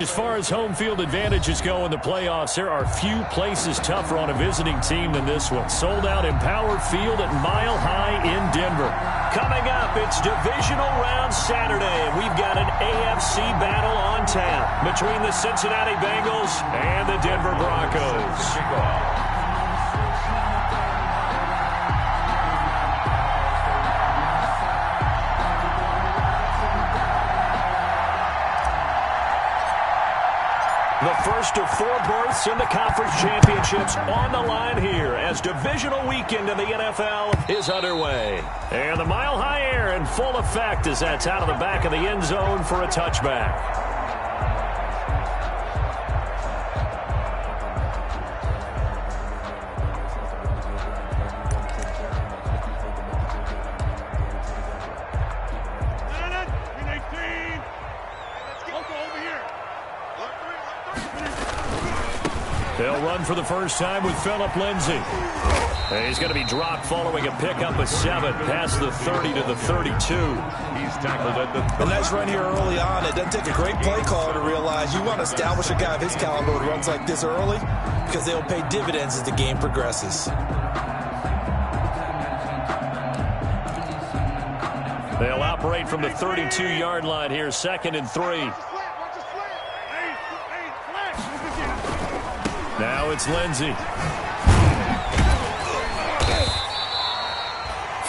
As far as home field advantages go in the playoffs, there are few places tougher on a visiting team than this one. Sold out Empower Field at Mile High in Denver. Coming up, it's divisional round Saturday, and we've got an AFC battle on tap between the Cincinnati Bengals and the Denver Broncos. The first of 4 berths in the conference championships on the line here as divisional weekend in the NFL is underway. And the Mile High air in full effect as that's out of the back of the end zone for a touchback. They'll run for the first time with Phillip Lindsay. And he's going to be dropped following a pickup of 7 past the 30 to the 32. He's tackled at the... A nice run here early on. It doesn't take a great play caller to realize you want to establish a guy of his caliber who runs like this early because they'll pay dividends as the game progresses. They'll operate from the 32-yard line here, 2nd and 3. Now it's Lindsay.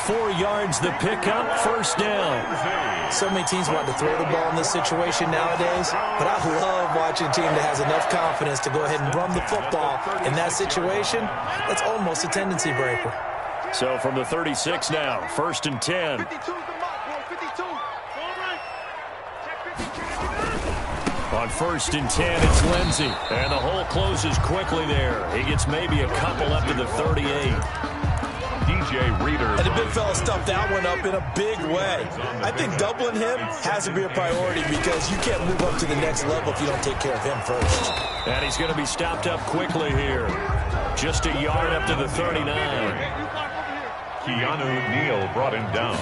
4 yards the pickup, first down. So many teams want to throw the ball in this situation nowadays, but I love watching a team that has enough confidence to go ahead and run the football in that situation. That's almost a tendency breaker. So from the 36 now, 1st and 10. On 1st and 10, it's Lindsay. And the hole closes quickly there. He gets maybe a couple up to the 38. DJ Reader. And the big fella stuffed that one up in a big way. I think doubling him has to be a priority because you can't move up to the next level if you don't take care of him first. And he's going to be stopped up quickly here. Just a yard up to the 39. Keanu Neal brought him down.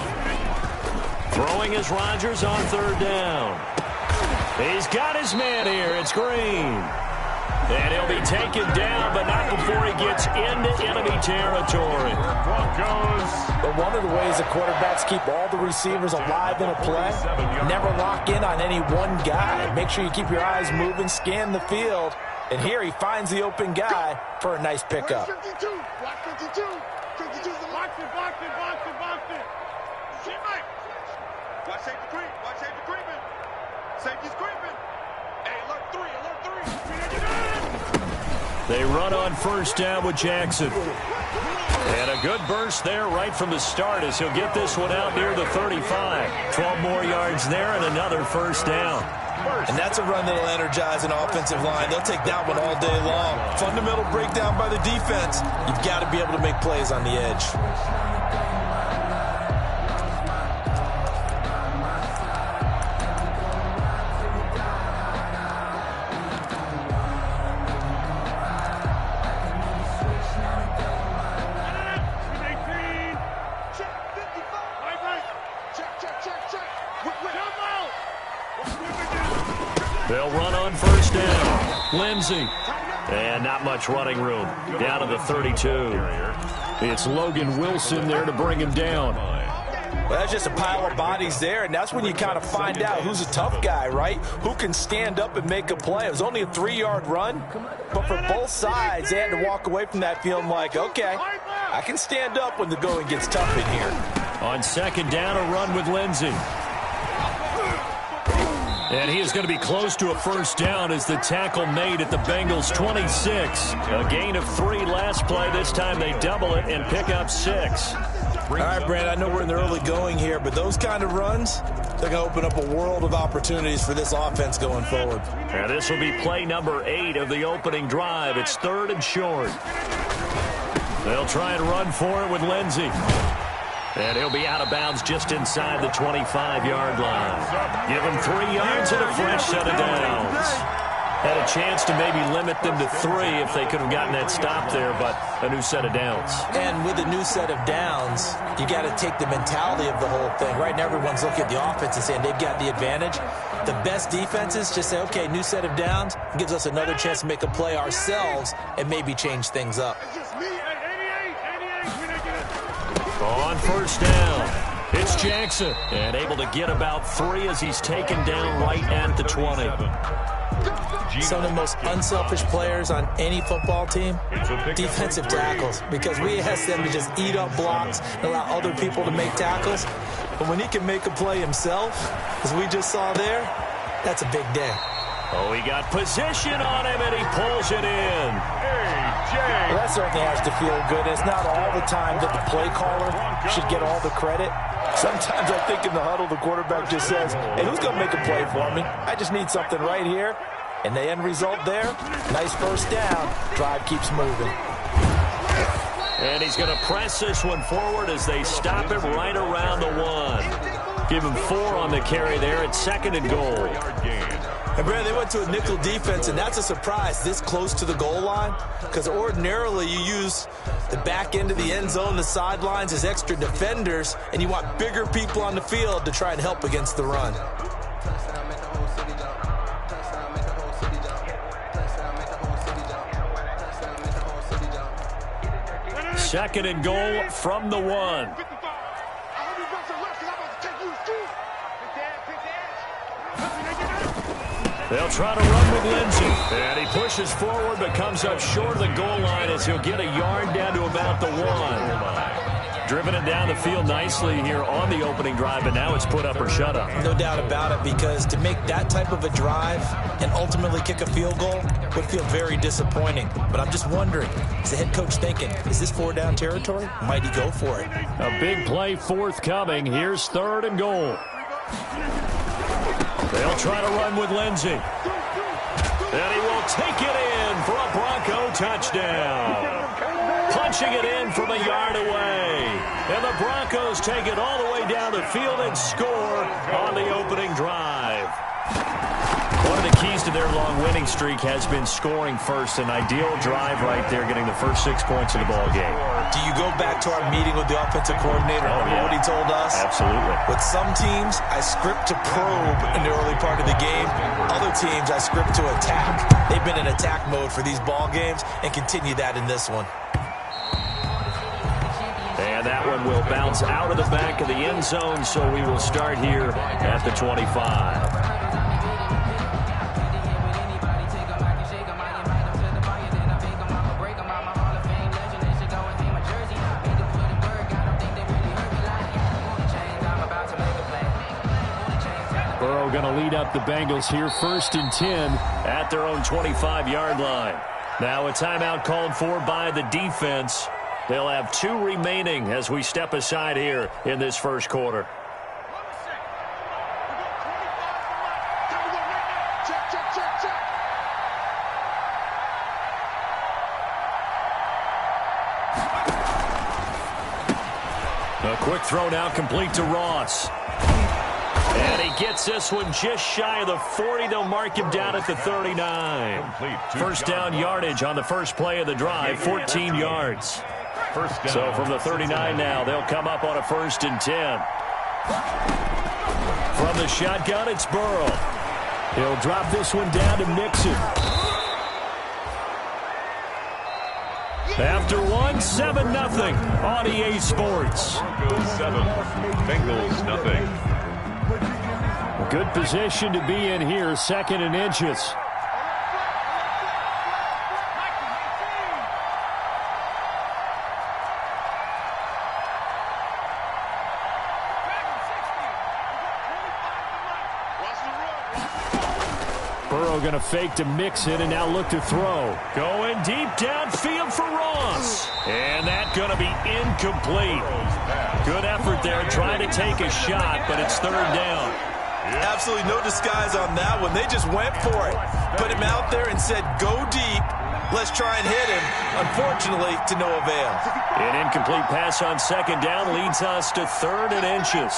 Throwing is Rodgers on 3rd down. He's got his man here. It's Green. And he'll be taken down, but not before he gets into enemy territory. Broncos. But one of the ways the quarterbacks keep all the receivers alive in a play, never lock in on any one guy. Make sure you keep your eyes moving, scan the field. And here he finds the open guy for a nice pickup. 52. Block 52. 52's the box it. Watch safety creep. Watch safety creeping. Safety's creeping. Hey, alert 3. They run on 1st down with Jackson. And a good burst there right from the start as he'll get this one out near the 35. 12 more yards there and another 1st down. And that's a run that'll energize an offensive line. They'll take that one all day long. Fundamental breakdown by the defense. You've got to be able to make plays on the edge. They'll run on 1st down. Lindsay. And not much running room. Down to the 32. It's Logan Wilson there to bring him down. Well, that's just a pile of bodies there, and that's when you kind of find out who's a tough guy, right? Who can stand up and make a play. It was only a 3-yard run, but for both sides, they had to walk away from that feeling like, okay, I can stand up when the going gets tough in here. On 2nd down, a run with Lindsay. And he is going to be close to a 1st down as the tackle made at the Bengals' 26. A gain of 3 last play. This time they double it and pick up 6. All right, Brand, I know we're in the early going here, but those kind of runs, they're going to open up a world of opportunities for this offense going forward. And this will be play number 8 of the opening drive. It's 3rd and short. They'll try and run for it with Lindsay. And he'll be out of bounds just inside the 25-yard line. Give him 3 yards and a fresh set of downs. Had a chance to maybe limit them to 3 if they could have gotten that stop there, but a new set of downs. And with a new set of downs, you got to take the mentality of the whole thing. Right now, everyone's looking at the offense and saying they've got the advantage. The best defenses just say, okay, new set of downs, gives us another chance to make a play ourselves and maybe change things up. On first down, it's Jackson, and able to get about 3 as he's taken down right at the 20. Some of the most unselfish players on any football team, defensive tackles, because we ask them to just eat up blocks and allow other people to make tackles. But when he can make a play himself, as we just saw there, that's a big day. Oh, he got position on him, and he pulls it in. Well, that certainly has to feel good. It's not all the time that the play caller should get all the credit. Sometimes I think in the huddle, the quarterback just says, hey, who's going to make a play for me? I just need something right here. And the end result there, nice first down. Drive keeps moving. And he's going to press this one forward as they stop him right around the 1. Give him 4 on the carry there at 2nd and goal. And Brad, they went to a nickel defense, and that's a surprise this close to the goal line, because ordinarily you use the back end of the end zone, the sidelines as extra defenders, and you want bigger people on the field to try and help against the run. Second and goal from the 1. They'll try to run with Lindsey. And he pushes forward but comes up short of the goal line as he'll get a yard down to about the 1. Driven it down the field nicely here on the opening drive, and now it's put up or shut up. No doubt about it, because to make that type of a drive and ultimately kick a field goal would feel very disappointing. But I'm just wondering, is the head coach thinking, is this 4-down territory? Might he go for it? A big play forthcoming. Here's 3rd and goal. They'll try to run with Lindsey. And he will take it in for a Bronco touchdown. Punching it in from a yard away. And the Broncos take it all the way down the field and score on the opening drive. One of the keys to their long winning streak has been scoring first. An ideal drive right there, getting the first 6 points of the ball game. Do you go back to our meeting with the offensive coordinator? Remember what he told us? Absolutely. With some teams, I script to probe in the early part of the game. Other teams, I script to attack. They've been in attack mode for these ball games and continue that in this one. And that one will bounce out of the back of the end zone, so we will start here at the 25. Burrow going to lead up the Bengals here, 1st and 10 at their own 25-yard line. Now a timeout called for by the defense. They'll have 2 remaining as we step aside here in this first quarter. A quick throw now complete to Ross. And he gets this one just shy of the 40. They'll mark him down at the 39. First down yardage on the first play of the drive, 14 yards. So from the 39 now, they'll come up on a 1st and 10. From the shotgun, it's Burrow. He'll drop this one down to Mixon. After 1, 7-0 on EA Sports. Broncos 7, Bengals nothing. Good position to be in here, 2nd and inches. Burrow going to fake to Mixon and now look to throw. Going deep downfield for Ross. And that going to be incomplete. Good effort there trying to take a shot, but it's 3rd down. Absolutely no disguise on that one. They just went for it. Put him out there and said, go deep. Let's try and hit him. Unfortunately, to no avail. An incomplete pass on 2nd down leads us to 3rd and inches.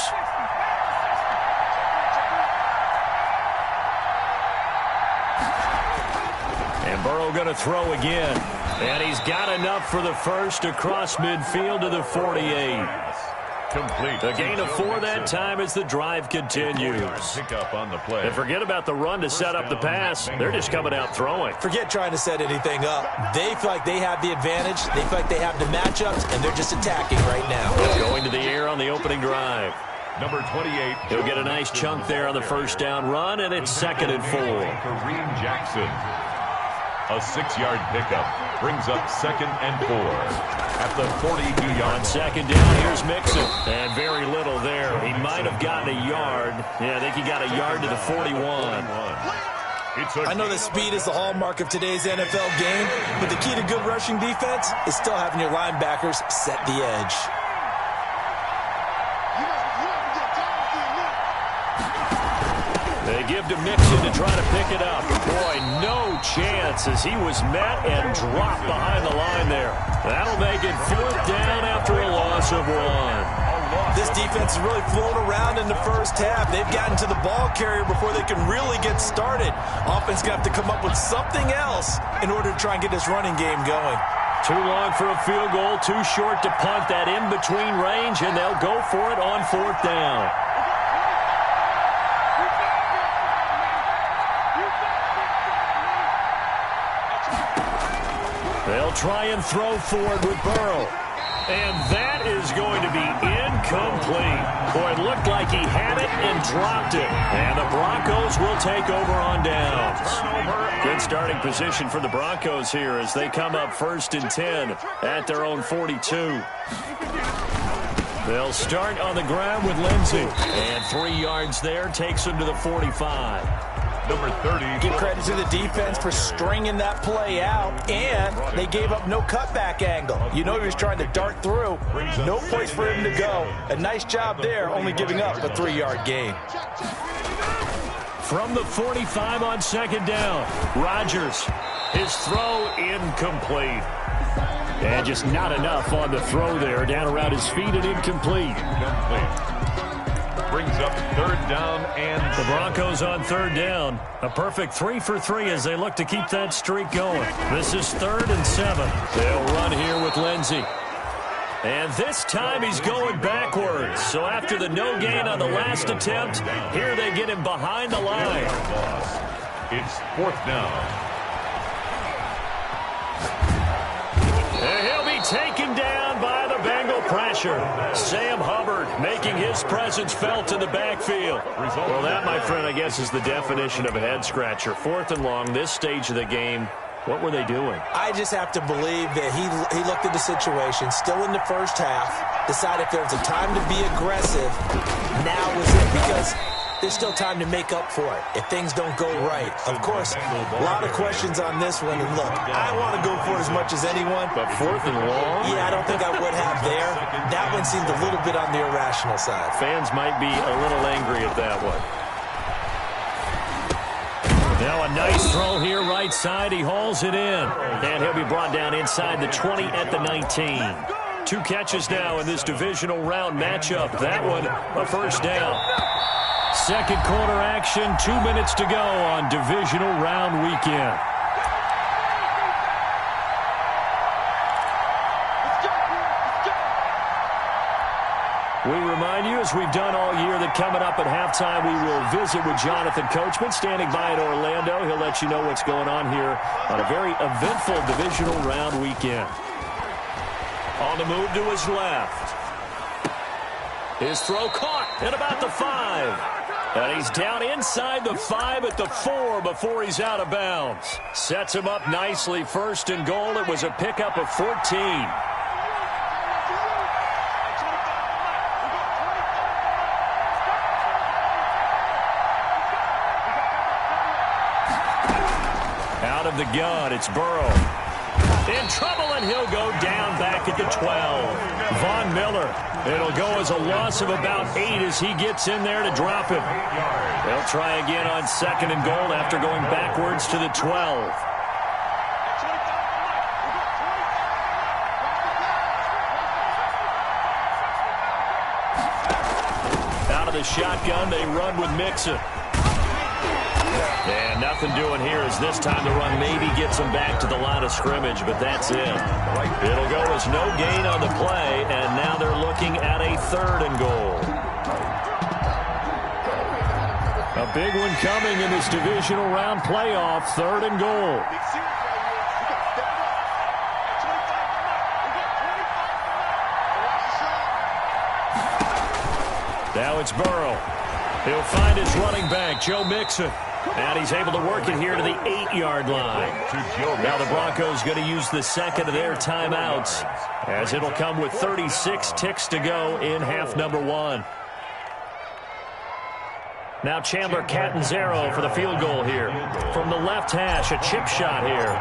Burrow going to throw again. And he's got enough for the first across midfield to the 48. Complete. A gain of 4 that time as the drive continues. Pick up on the play. And forget about the run to set up the pass. They're just coming out throwing. Forget trying to set anything up. They feel like they have the advantage. They feel like they have the matchups, and they're just attacking right now. Going to the air on the opening drive. Number 28. He'll get a nice chunk there on the first down run, and it's 2nd and 4. Kareem Jackson. A 6-yard pickup brings up 2nd and 4 at the 42-yard. On 2nd down, here's Mixon. And very little there. He might have gotten a yard. Yeah, I think he got a yard to the 41. I know that speed is the hallmark of today's NFL game, but the key to good rushing defense is still having your linebackers set the edge. They give to Mixon to try to pick it up. Boy, no chance as he was met and dropped behind the line there. That'll make it 4th down after a loss of 1. This defense is really flown around in the first half. They've gotten to the ball carrier before they can really get started. Offense going to have to come up with something else in order to try and get this running game going. Too long for a field goal, too short to punt that in-between range, and they'll go for it on 4th down. They'll try and throw forward with Burrow. And that is going to be incomplete. Boy, it looked like he had it and dropped it. And the Broncos will take over on downs. Good starting position for the Broncos here as they come up 1st and 10 at their own 42. They'll start on the ground with Lindsey. And 3 yards there takes them to the 45. Number 30. Give credit to the defense for stringing that play out, and they gave up no cutback angle. You know he was trying to dart through. No place for him to go. A nice job there, only giving up a 3-yard gain. From the 45 on 2nd down, Rodgers. His throw incomplete. And just not enough on the throw there. Down around his feet and incomplete. Brings up 3rd down and the Broncos on 3rd down. A perfect 3 for 3 as they look to keep that streak going. This is 3rd and 7. They'll run here with Lindsey. And this time he's going backwards. So after the no gain on the last attempt, here they get him behind the line. It's 4th down. And he'll be taken down by the Bengal pressure. Sam Hubbard making his presence felt in the backfield. Well, that, my friend, I guess is the definition of a head-scratcher. 4th and long, this stage of the game. What were they doing? I just have to believe that he looked at the situation, still in the first half, decided if there was a time to be aggressive, now was it, because there's still time to make up for it if things don't go right. Of course, a lot of questions on this one. And look, I want to go for it as much as anyone. But 4th and long? Yeah, I don't think I would have there. That one seemed a little bit on the irrational side. Fans might be a little angry at that one. Now a nice throw here right side. He hauls it in. And he'll be brought down inside the 20 at the 19. 2 catches now in this divisional round matchup. That one, a 1st down. 2nd quarter action, 2 minutes to go on divisional round weekend. We remind you, as we've done all year, that coming up at halftime, we will visit with Jonathan Coachman, standing by in Orlando. He'll let you know what's going on here on a very eventful divisional round weekend. On the move to his left. His throw caught at about the 5. And he's down inside the 5 at the 4 before he's out of bounds. Sets him up nicely. 1st and goal. It was a pickup of 14. Out of the gun, it's Burrow. In trouble, and he'll go down back at the 12. Von Miller. It'll go as a loss of about 8 as he gets in there to drop him. They'll try again on 2nd and goal after going backwards to the 12. Out of the shotgun, they run with Mixon. And nothing nothing doing here as this time the run maybe gets them back to the line of scrimmage, but that's it. It'll go as no gain on the play, and now they're looking at a 3rd and goal. A big one coming in this divisional round playoff, 3rd and goal. Now it's Burrow. He'll find his running back, Joe Mixon. And he's able to work it here to the 8-yard line. Now the Broncos going to use the second of their timeouts, as it'll come with 36 ticks to go in half number 1. Now Chandler Catanzaro for the field goal here. From the left hash, a chip shot here.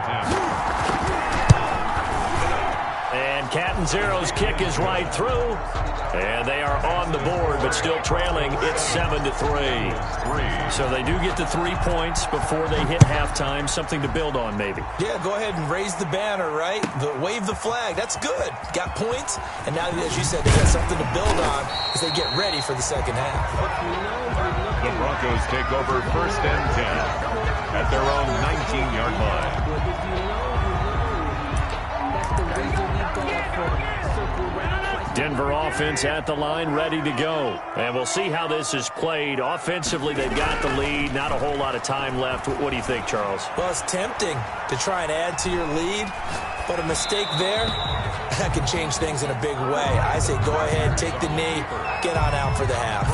And Catanzaro's kick is right through. And they are on the board, but still trailing. It's 7-3. So they do get the 3 points before they hit halftime. Something to build on, maybe. Yeah, go ahead and raise the banner, right? Wave the flag. That's good. Got points. And now, as you said, they got something to build on as they get ready for the second half. The Broncos take over 1st and 10 at their own 19-yard line. Denver offense at the line, ready to go. And we'll see how this is played. Offensively, they've got the lead. Not a whole lot of time left. What do you think, Charles? Well, it's tempting to try and add to your lead, but a mistake there, that can change things in a big way. I say go ahead, take the knee, get on out for the half.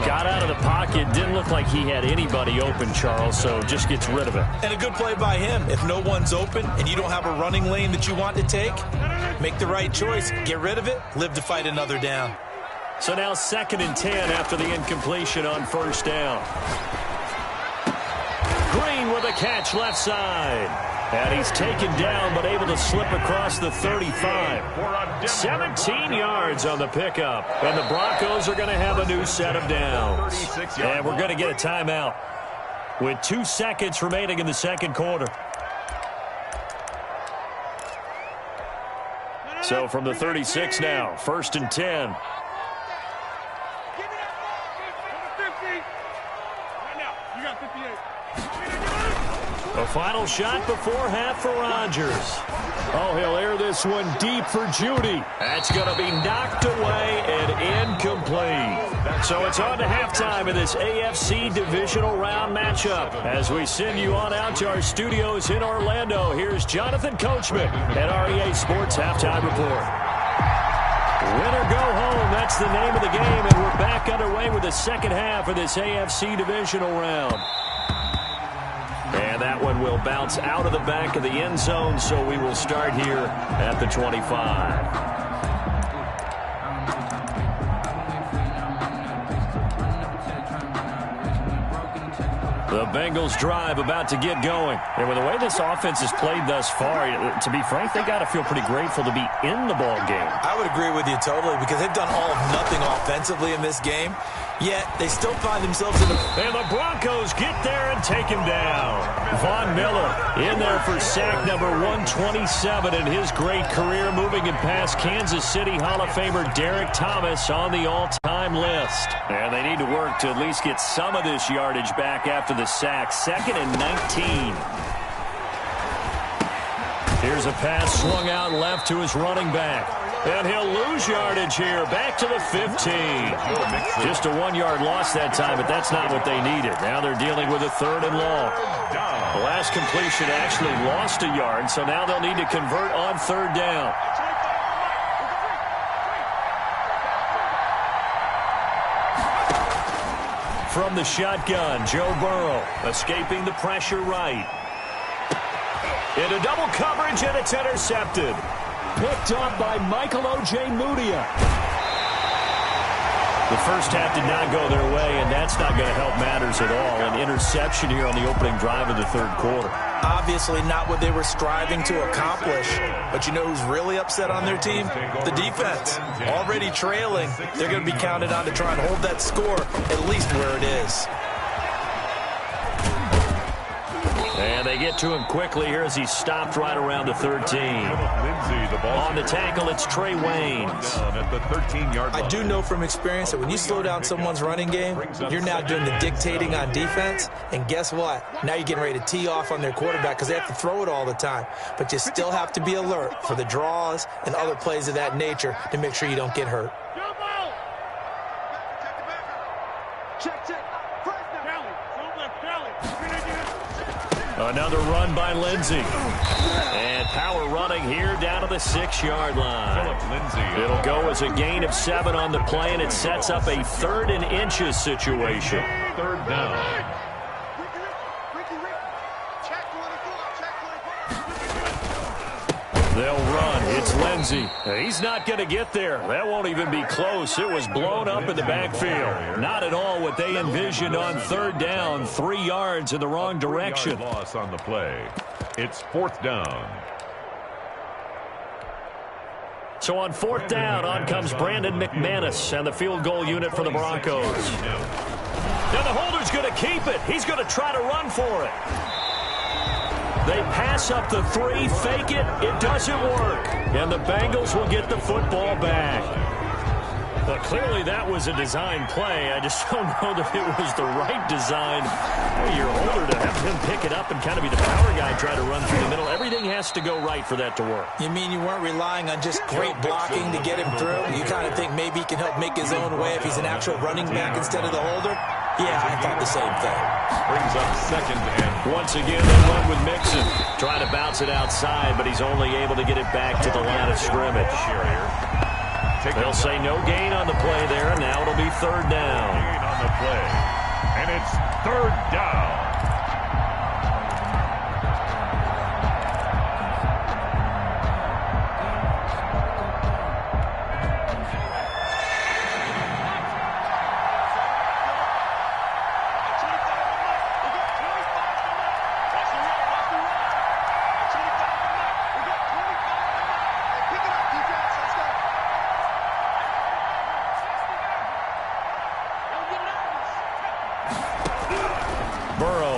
Got out of the pocket. Didn't look like he had anybody open, Charles, so just gets rid of it. And a good play by him. If no one's open and you don't have a running lane that you want to take, make the right choice. Get rid of it. Live to fight another down. So now 2nd and 10 after the incompletion on 1st down. Green with a catch left side. And he's taken down but able to slip across the 35. 17 yards on the pickup. And the Broncos are going to have a new set of downs. And we're going to get a timeout with 2 seconds remaining in the second quarter. So from the 36 now, 1st and 10. A final shot before half for Rodgers. Oh, he'll air this one deep for Judy. That's going to be knocked away and incomplete. So it's on to halftime in this AFC divisional round matchup. As we send you on out to our studios in Orlando, here's Jonathan Coachman at REA Sports Halftime Report. Win or go home, that's the name of the game, and we're back underway with the second half of this AFC divisional round. And that one will bounce out of the back of the end zone, so we will start here at the 25. The Bengals drive about to get going. And with the way this offense has played thus far, to be frank, they got to feel pretty grateful to be in the ball game. I would agree with you totally because they've done all of nothing offensively in this game. Yet they still find themselves in the... And the Broncos get there and take him down. Von Miller in there for sack number 127 in his great career, moving it past Kansas City Hall of Famer Derek Thomas on the all-time list. And they need to work to at least get some of this yardage back after the sack. 2nd and 19. Here's a pass swung out left to his running back. And he'll lose yardage here, back to the 15. Just a 1-yard loss that time, but that's not what they needed. Now they're dealing with a 3rd and long. The last completion actually lost a yard, so now they'll need to convert on 3rd down. From the shotgun, Joe Burrow escaping the pressure right. Into double coverage, and it's intercepted. Picked up by Michael O.J. Mudia. The first half did not go their way, and that's not going to help matters at all. An interception here on the opening drive of the 3rd quarter. Obviously not what they were striving to accomplish. But you know who's really upset on their team? The defense. Already trailing. They're going to be counted on to try and hold that score at least where it is. And And they get to him quickly here as he's stopped right around the 13. On the tackle, it's Trey Waynes. At the 13-yard line. I do know from experience that when you slow down someone's running game, you're now doing the dictating on defense. And guess what? Now you're getting ready to tee off on their quarterback because they have to throw it all the time. But you still have to be alert for the draws and other plays of that nature to make sure you don't get hurt. Another run by Lindsey. And power running here down to the 6-yard line. It'll go as a gain of 7 on the play, and it sets up a 3rd and inches situation. 3rd down. They'll run. It's Lindsey. He's not going to get there. That won't even be close. It was blown up in the backfield. Not at all what they envisioned on 3rd down. 3 yards in the wrong direction. Loss on the play. It's 4th down. So on 4th down, on comes Brandon McManus and the field goal unit for the Broncos. Now the holder's going to keep it. He's going to try to run for it. They pass up the 3, fake it. It doesn't work. And the Bengals will get the football back. But clearly that was a design play. I just don't know that it was the right design. You're older to have him pick it up and kind of be the power guy, try to run through the middle. Everything has to go right for that to work. You mean you weren't relying on just great blocking to get him through? You kind of think maybe he can help make his own way if he's an actual running back instead of the holder? Yeah, I thought the same thing. Brings up 2nd and once again, they run with Mixon. Trying to bounce it outside, but he's only able to get it back to the line of scrimmage. They'll say no gain on the play there, and now it'll be 3rd down. gain on the play. And it's 3rd down.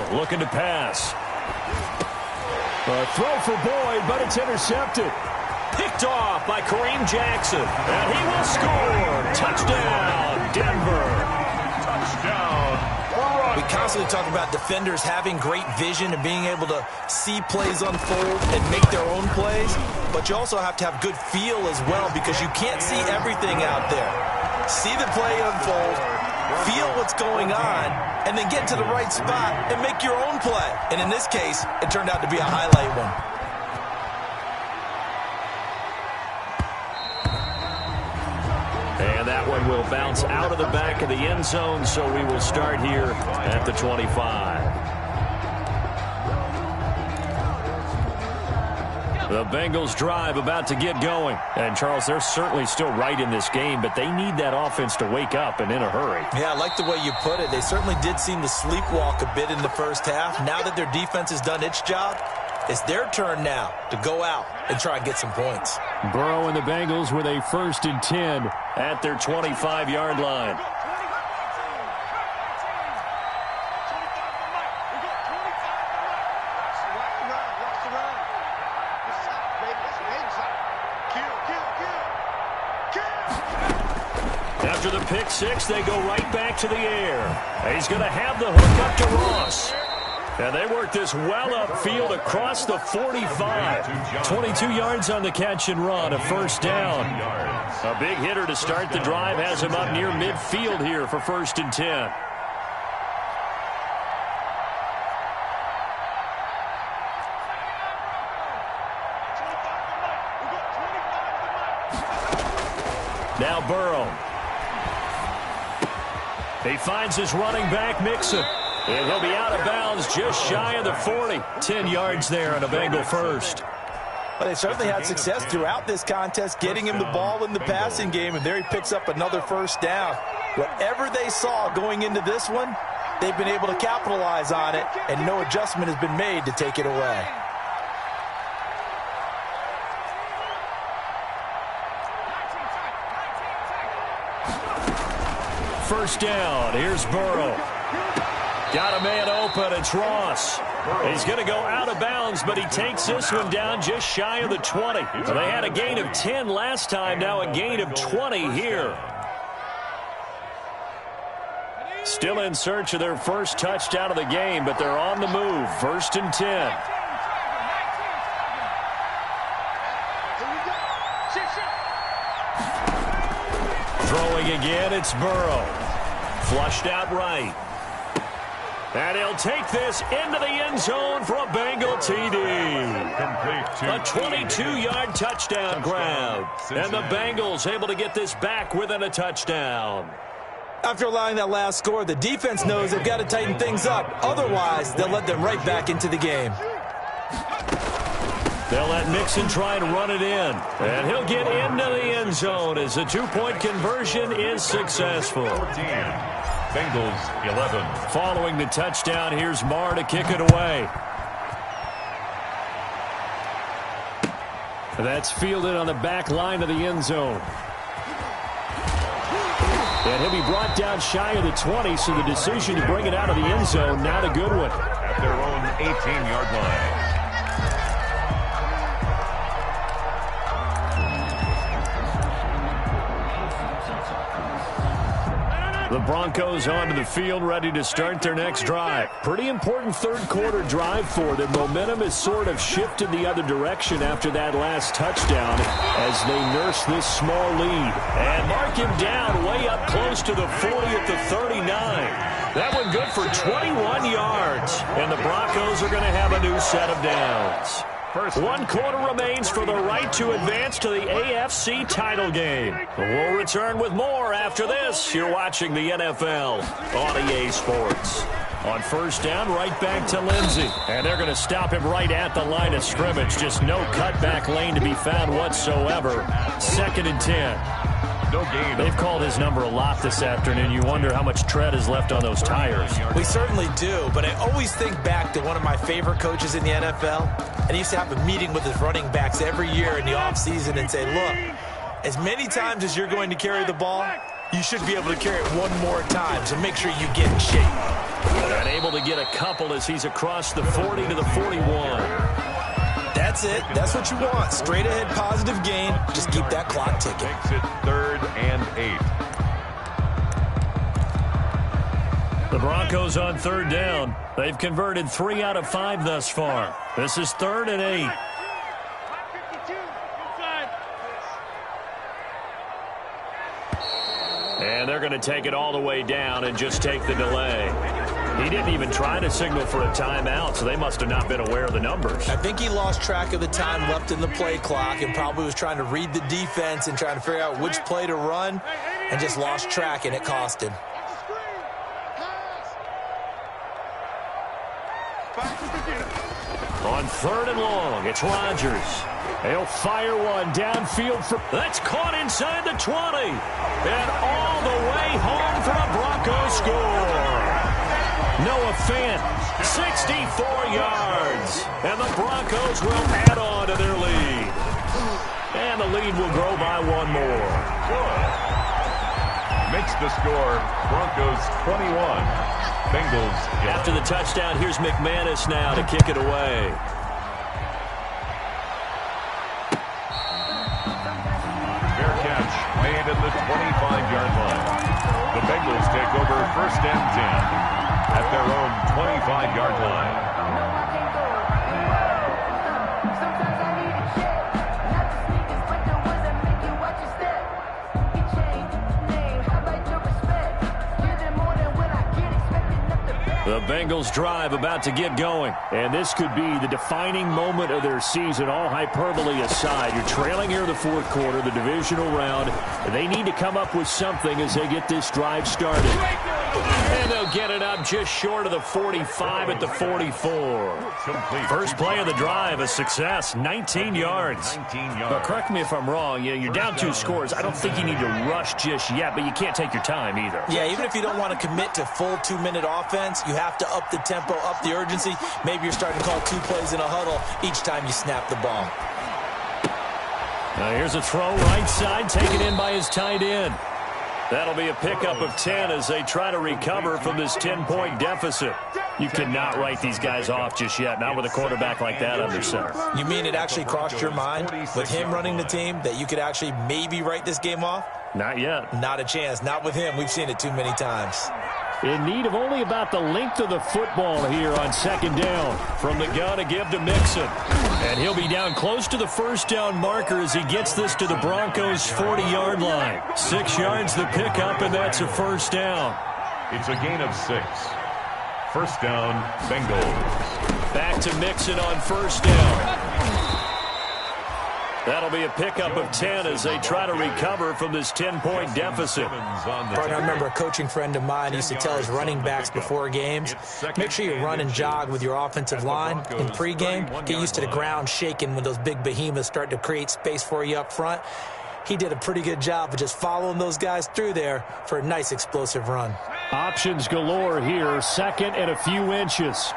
Looking to pass. A throw for Boyd, but it's intercepted. Picked off by Kareem Jackson. And he will score. Touchdown, Denver. Touchdown. We constantly talk about defenders having great vision and being able to see plays unfold and make their own plays. But you also have to have good feel as well because you can't see everything out there. See the play unfold, feel what's going on, and then get to the right spot and make your own play. And in this case, it turned out to be a highlight one. And that one will bounce out of the back of the end zone, so we will start here at the 25. The Bengals drive about to get going. And, Charles, they're certainly still right in this game, but they need that offense to wake up and in a hurry. Yeah, I like the way you put it. They certainly did seem to sleepwalk a bit in the first half. Now that their defense has done its job, it's their turn now to go out and try and get some points. Burrow and the Bengals with a 1st and 10 at their 25-yard line. After the pick six, they go right back to the air. He's going to have the hook up to Ross. And they work this well upfield across the 45. 22 yards on the catch and run, a 1st down. A big hitter to start the drive has him up near midfield here for 1st and 10. Now Burrow. He finds his running back, Mixon. And he'll be out of bounds just shy of the 40. 10 yards there on a Bengal 1st. But they certainly had success throughout this contest, getting him the ball in the passing game, and there he picks up another 1st down. Whatever they saw going into this one, they've been able to capitalize on it, and no adjustment has been made to take it away. First down. Here's Burrow. Got a man open. It's Ross. He's going to go out of bounds, but he takes this one down just shy of the 20. So they had a gain of 10 last time, now a gain of 20 here. Still in search of their first touchdown of the game, but they're on the move. 1st and 10. Throwing again, it's Burrow. Flushed out right. And he'll take this into the end zone for a Bengal TD. A 22-yard touchdown grab. And the Bengals able to get this back within a touchdown. After allowing that last score, the defense knows they've got to tighten things up. Otherwise, they'll let them right back into the game. They'll let Mixon try and run it in. And he'll get into the end zone as the two-point conversion is successful. 14. Bengals 11. Following the touchdown, here's Marr to kick it away. That's fielded on the back line of the end zone. And he'll be brought down shy of the 20, so the decision to bring it out of the end zone, not a good one. At their own 18-yard line. The Broncos onto the field, ready to start their next drive. Pretty important third-quarter drive for them. Momentum has sort of shifted the other direction after that last touchdown as they nurse this small lead. And mark him down way up close to the 40 at the 39. That one good for 21 yards. And the Broncos are going to have a new set of downs. 1 quarter remains for the right to advance to the AFC title game. We'll return with more after this. You're watching the NFL on EA Sports. On 1st down, right back to Lindsey. And they're going to stop him right at the line of scrimmage. Just no cutback lane to be found whatsoever. 2nd and 10. No gain. They've called his number a lot this afternoon. You wonder how much tread is left on those tires. We certainly do, but I always think back to one of my favorite coaches in the NFL. And he used to have a meeting with his running backs every year in the offseason and say, look, as many times as you're going to carry the ball, you should be able to carry it one more time, so make sure you get in shape. And able to get a couple as he's across the 40 to the 41. That's it. That's what you want. Straight ahead positive gain. Just keep that clock ticking. Makes it 3rd and 8. The Broncos on 3rd down. They've converted 3 out of 5 thus far. This is 3rd and 8. And they're going to take it all the way down and just take the delay. He didn't even try to signal for a timeout, so they must have not been aware of the numbers. I think he lost track of the time left in the play clock and probably was trying to read the defense and trying to figure out which play to run and just lost track, and it cost him. On 3rd and long, it's Rodgers. He'll fire one downfield. That's caught inside the 20. And all the way home for a Broncos score. Noah Fant, 64 yards. And the Broncos will add on to their lead. And the lead will grow by 1 more. Makes the score Broncos 21. Bengals. After the touchdown, here's McManus now to kick it away. Fair catch made at the 25-yard line. The Bengals take over 1st and 10 at their own 25-yard line. The Bengals drive about to get going. And this could be the defining moment of their season, all hyperbole aside. You're trailing here in the 4th quarter, the divisional round. They need to come up with something as they get this drive started. And they'll get it up just short of the 45 at the 44. First play of the drive, a success, 19 yards. 19 yards. But correct me if I'm wrong. You're down 2 scores. I don't think you need to rush just yet, but you can't take your time either. Yeah, even if you don't want to commit to full 2-minute offense, you have to up the tempo, up the urgency. Maybe you're starting to call 2 plays in a huddle each time you snap the ball. Now here's a throw right side, taken in by his tight end. That'll be a pickup of 10 as they try to recover from this 10-point deficit. You cannot write these guys off just yet, not with a quarterback like that under center. You mean it actually crossed your mind with him running the team that you could actually maybe write this game off? Not yet. Not a chance. Not with him. We've seen it too many times. In need of only about the length of the football here on second down. From the gun to give to Mixon. And he'll be down close to the first down marker as he gets this to the Broncos' 40-yard line. 6 yards the pickup, and that's a first down. It's a gain of 6. First down, Bengals. Back to Mixon on first down. That'll be a pickup of 10 as they try to recover from this 10-point deficit. Partner, I remember a coaching friend of mine used to tell his running backs before games, make sure you run and jog with your offensive line in pregame. Get used to the ground shaking when those big behemoths start to create space for you up front. He did a pretty good job of just following those guys through there for a nice explosive run. Options galore here, second and a few inches.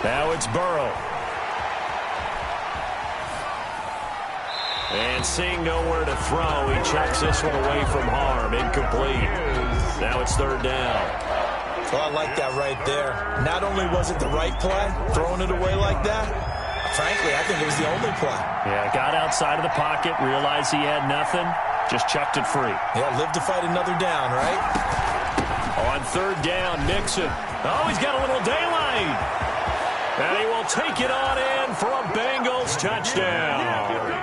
Now it's Burrow. And seeing nowhere to throw, he chucks this one away from harm. Incomplete. Now it's third down. Well, I like that right there. Not only was it the right play, throwing it away like that, frankly, I think it was the only play. Yeah, got outside of the pocket, realized he had nothing, just chucked it free. Yeah, live to fight another down, right? On third down, Mixon. Oh, he's got a little daylight. And he will take it on in for a Bengals touchdown.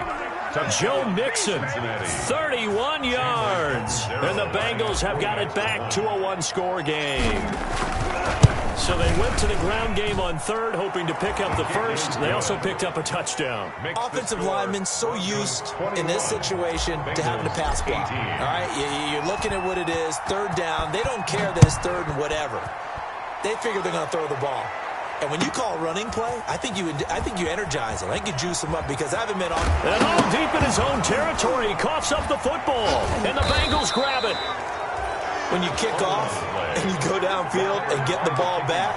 Joe Mixon, 31 yards. And the Bengals have got it back to a one-score game. So they went to the ground game on third, hoping to pick up the first. They also picked up a touchdown. Offensive linemen so used in this situation to having to pass block. All right, you're looking at what it is, third down. They don't care that it's third and whatever. They figure they're going to throw the ball. And when you call a running play, I think you energize them. I think you juice them up because I haven't been on. And all deep in his own territory, he coughs up the football, and the Bengals grab it. When you kick off and you go downfield and get the ball back,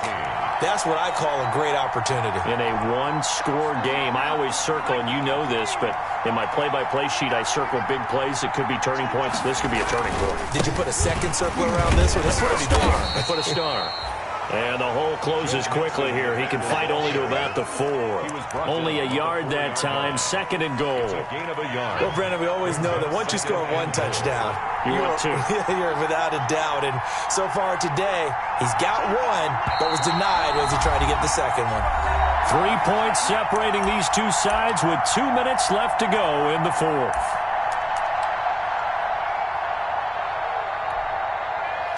that's what I call a great opportunity. In a one-score game, I always circle, and you know this, but in my play-by-play sheet, I circle big plays that could be turning points. This could be a turning point. Did you put a second circle around this? Or this I put a star. I put a star. And the hole closes quickly here. He can fight only to about the 4. Only a yard that time. Second and goal. Well, Brandon, we always know that once you score one touchdown, you want two. You're without a doubt. And so far today, he's got one, but was denied as he tried to get the second one. 3 points separating these two sides with 2 minutes left to go in the fourth.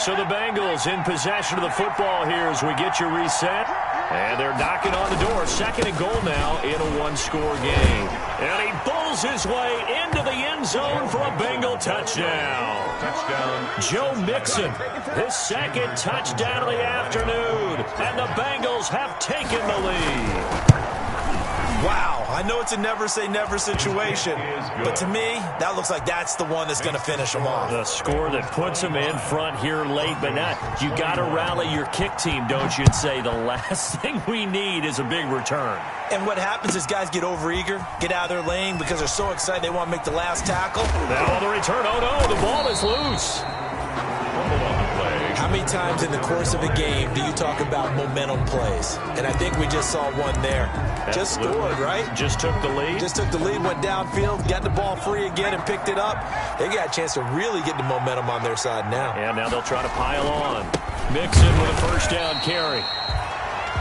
So the Bengals in possession of the football here as we get you reset. And they're knocking on the door. Second and goal now in a one-score game. And he bulls his way into the end zone for a Bengal touchdown. Joe Mixon, his second touchdown of the afternoon. And the Bengals have taken the lead. Wow, I know it's a never-say-never situation, but to me, that looks like that's the one that's going to finish them off. The score that puts them in front here late, but not. You got to rally your kick team, don't you, and say the last thing we need is a big return. And what happens is guys get overeager, get out of their lane because they're so excited they want to make the last tackle. Now on the return, oh no, the ball is loose. How many times in the course of a game do you talk about momentum plays? And I think we just saw one there. Just scored, right? Just took the lead. Just took the lead, went downfield, got the ball free again and picked it up. They got a chance to really get the momentum on their side now. And now they'll try to pile on. Mixon with a first down carry.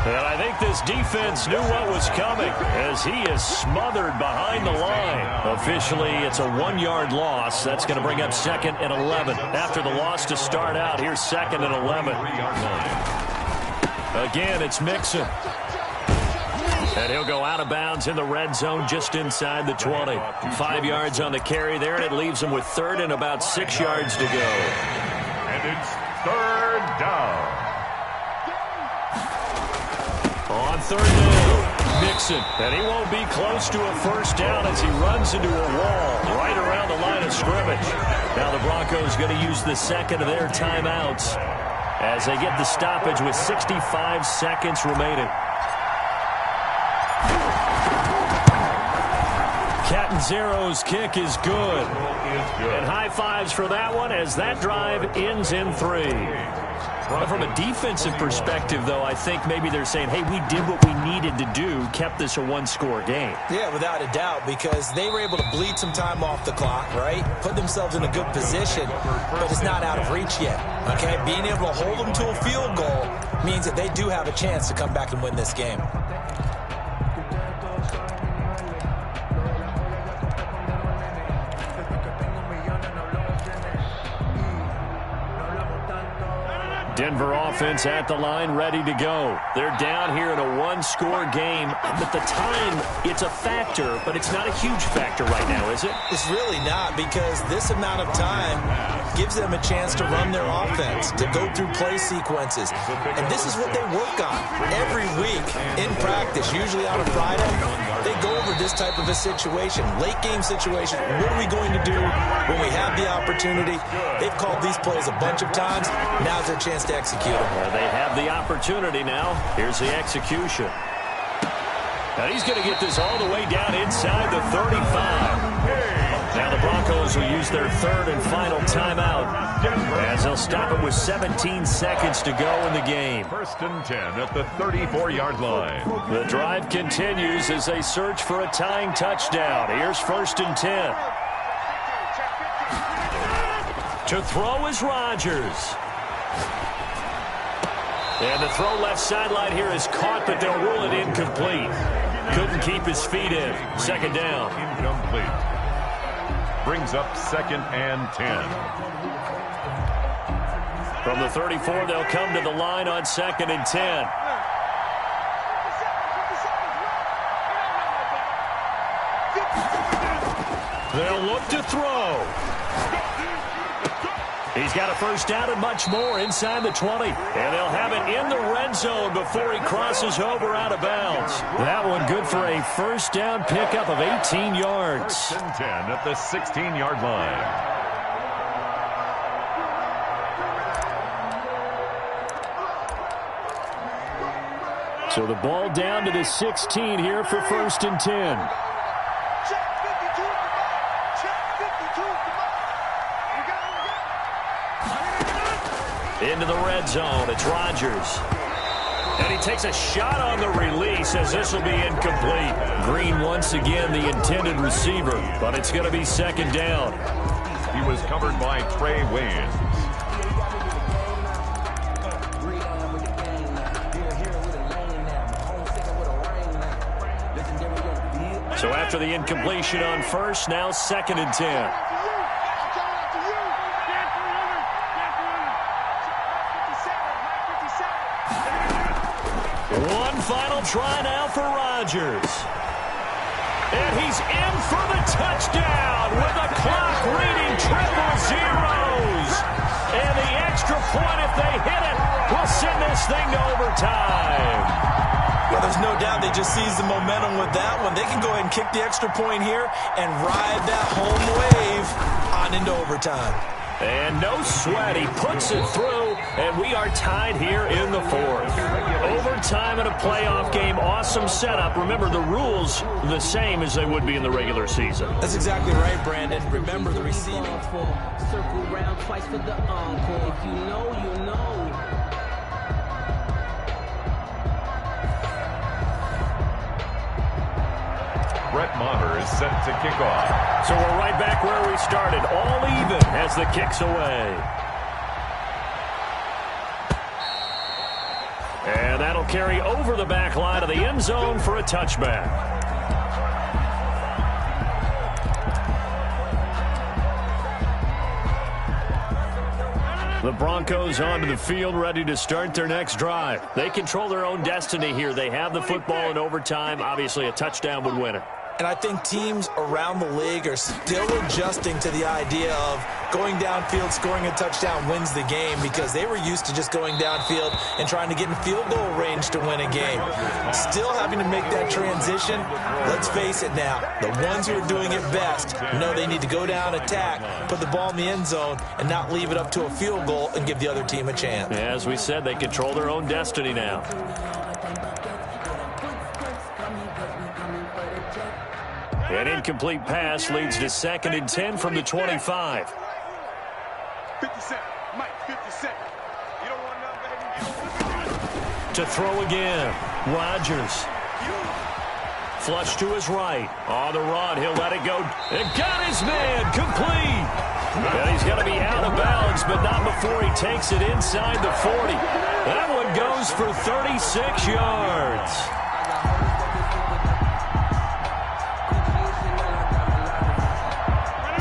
And I think this defense knew what was coming as he is smothered behind the line. Officially, it's a 1-yard loss. That's going to bring up second and 11. After the loss to start out, here's second and 11. Again, it's Mixon. And he'll go out of bounds in the red zone just inside the 20. 5 yards on the carry there, and it leaves him with third and about 6 yards to go. And it's third down. On third down, Mixon. And he won't be close to a first down as he runs into a wall right around the line of scrimmage. Now the Broncos going to use the second of their timeouts as they get the stoppage with 65 seconds remaining. Catanzaro's kick is good. And high fives for that one as that drive ends in 3. Well, from a defensive perspective, though, I think maybe they're saying, hey, we did what we needed to do, kept this a one-score game. Yeah, without a doubt, because they were able to bleed some time off the clock, right? Put themselves in a good position, but it's not out of reach yet, okay? Being able to hold them to a field goal means that they do have a chance to come back and win this game. Denver offense at the line, ready to go. They're down here in a one-score game. But the time, it's a factor, but it's not a huge factor right now, is it? It's really not, because this amount of time gives them a chance to run their offense, to go through play sequences. And this is what they work on every week in practice, usually on a Friday. They go over this type of a situation, late-game situation. What are we going to do when we have the opportunity? They've called these plays a bunch of times. Now's their chance to execute them. Well, they have the opportunity now. Here's the execution. And he's going to get this all the way down inside the 35. Now the Broncos will use their third and final timeout as they'll stop it with 17 seconds to go in the game. 1st and 10 at the 34-yard line. The drive continues as they search for a tying touchdown. Here's 1st and 10. To throw is Rodgers. And the throw left sideline here is caught, but they'll rule it incomplete. Couldn't keep his feet in. 2nd down. Incomplete. Brings up 2nd and 10. From the 34, they'll come to the line on 2nd and 10. They'll look to throw. He's got a 1st down and much more inside the 20. And they'll have it in the red zone before he crosses over out of bounds. That one good for a 1st down pickup of 18 yards. 1st and 10 at the 16-yard line. So the ball down to the 16 here for 1st and 10. Into the red zone, it's Rodgers. And he takes a shot on the release as this will be incomplete. Green once again the intended receiver, but it's going to be 2nd down. He was covered by Trey Waynes. So after the incompletion on 1st, now 2nd and 10. One final try now for Rodgers. And he's in for the touchdown with the clock reading 000. And the extra point, if they hit it, will send this thing to overtime. Well, there's no doubt they just seized the momentum with that one. They can go ahead and kick the extra point here and ride that home wave on into overtime. And no sweat, he puts it through, and we are tied here in the 4th. Overtime in a playoff game, awesome setup. Remember, the rules the same as they would be in the regular season. That's exactly right, Brandon. Remember the receiving. Circle round twice for the encore. If you know, you know. Brett Maher is set to kick off. So we're right back where we started, all even as the kick's away. And that'll carry over the back line of the end zone for a touchback. The Broncos onto the field, ready to start their next drive. They control their own destiny here. They have the football in overtime. Obviously, a touchdown would win it. And I think teams around the league are still adjusting to the idea of going downfield, scoring a touchdown wins the game, because they were used to just going downfield and trying to get in field goal range to win a game. Still having to make that transition. Let's face it now, the ones who are doing it best know they need to go down, attack, put the ball in the end zone, and not leave it up to a field goal and give the other team a chance. As we said, they control their own destiny now. An incomplete pass leads to 2nd and 10 from the 25. 50 seconds. Mike, 50 seconds. You don't want nothing, baby. To throw again. Rodgers. Flush to his right. On the run, he'll let it go. And got his man, complete. And he's going to be out of bounds, but not before he takes it inside the 40. That one goes for 36 yards.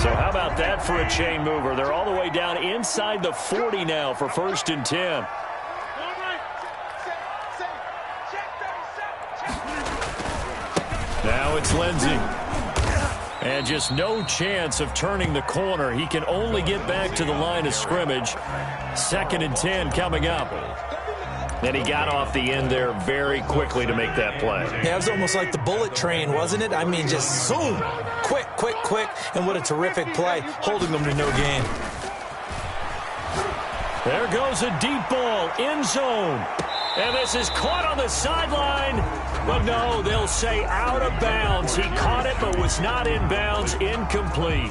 So how about that for a chain mover? They're all the way down inside the 40 now for 1st and 10. Now it's Lindsey. And just no chance of turning the corner. He can only get back to the line of scrimmage. 2nd and 10 coming up. And he got off the end there very quickly to make that play. Yeah, it was almost like the bullet train, wasn't it? I mean, just zoom. Quick, quick, quick. And what a terrific play, holding them to no gain. There goes a deep ball, end zone. And this is caught on the sideline. But no, they'll say out of bounds. He caught it but was not in bounds, incomplete.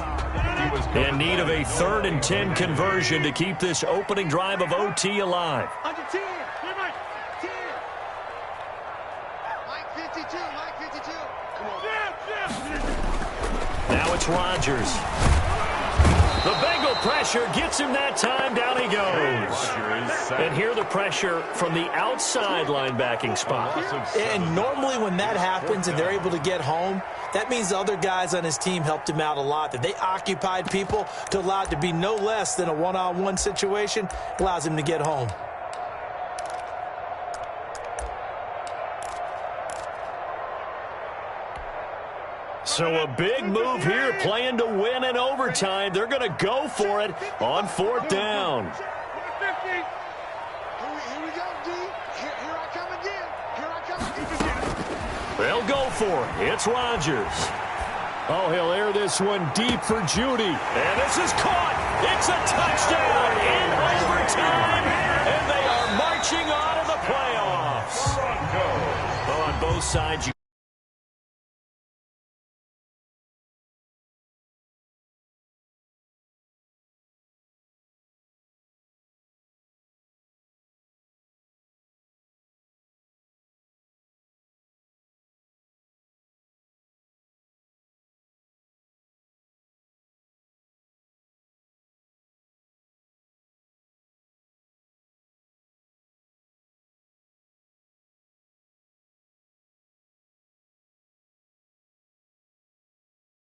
In need of a 3rd and 10 conversion to keep this opening drive of OT alive. Under 10. Mike 10. Mike 52. Mike 52. Come on. Now it's Rodgers. The Bengal pressure gets him that time. Down he goes. And here the pressure from the outside linebacking spot. And normally when that happens and they're able to get home, that means the other guys on his team helped him out a lot. That they occupied people to allow it to be no less than a one-on-one situation, allows him to get home. So a big move here, playing to win in overtime. They're going to go for it on 4th down. Here we go, D. Here I come again. Here I come again. They'll go for it. It's Rodgers. Oh, he'll air this one deep for Judy. And this is caught. It's a touchdown in overtime. And they are marching on to the playoffs. Well, on both sides,